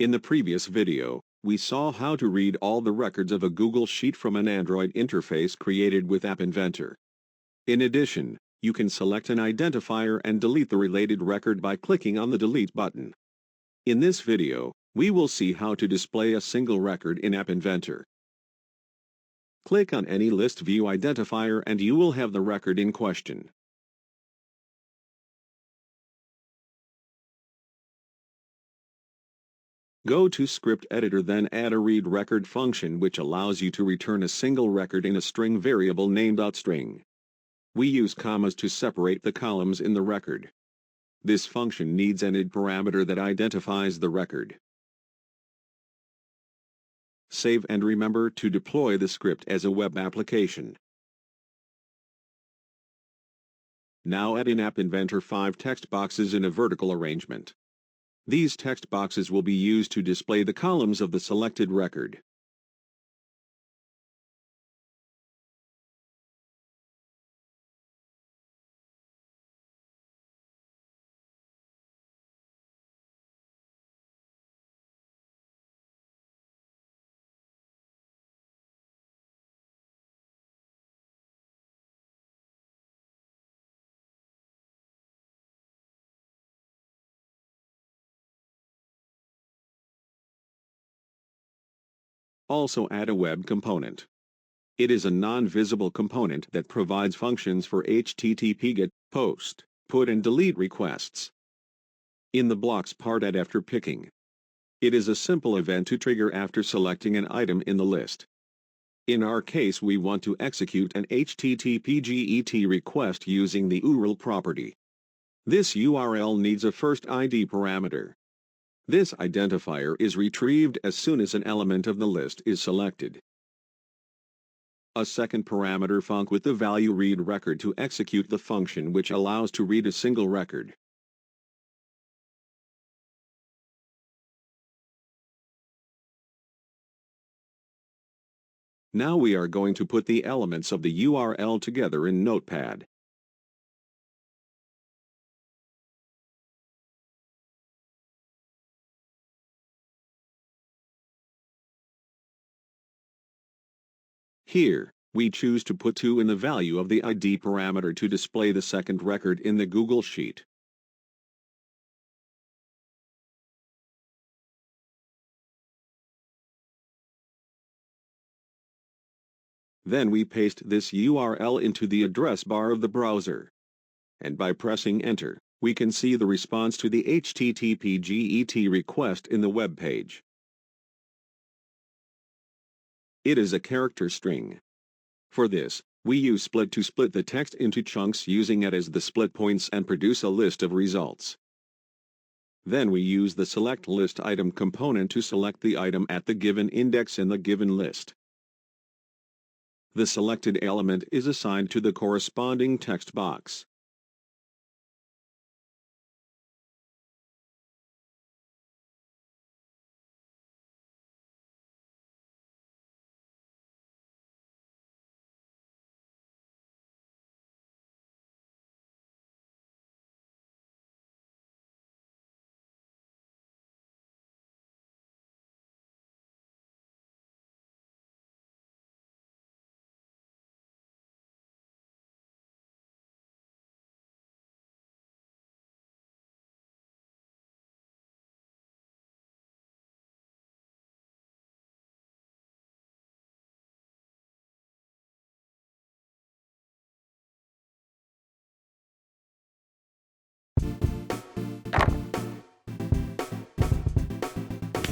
In the previous video, we saw how to read all the records of a Google Sheet from an Android interface created with App Inventor. In addition, you can select an identifier and delete the related record by clicking on the Delete button. In this video, we will see how to display a single record in App Inventor. Click on any list view identifier and you will have the record in question. Go to Script Editor, then add a read record function which allows you to return a single record in a string variable named .string. We use commas to separate the columns in the record. This function needs an id parameter that identifies the record. Save and remember to deploy the script as a web application. Now add in App Inventor 5 text boxes in a vertical arrangement. These text boxes will be used to display the columns of the selected record. Also add a web component. It is a non-visible component that provides functions for HTTP GET, POST, PUT and DELETE requests. In the blocks part add after picking. It is a simple event to trigger after selecting an item in the list. In our case, we want to execute an HTTP GET request using the URL property. This URL needs a first ID parameter. This identifier is retrieved as soon as an element of the list is selected. A second parameter func with the value read record to execute the function which allows to read a single record. Now we are going to put the elements of the URL together in Notepad. Here, we choose to put 2 in the value of the ID parameter to display the second record in the Google Sheet. Then we paste this URL into the address bar of the browser. And by pressing Enter, we can see the response to the HTTP GET request in the web page. It is a character string. For this, we use split to split the text into chunks using it as the split points and produce a list of results. Then we use the Select List Item component to select the item at the given index in the given list. The selected element is assigned to the corresponding text box.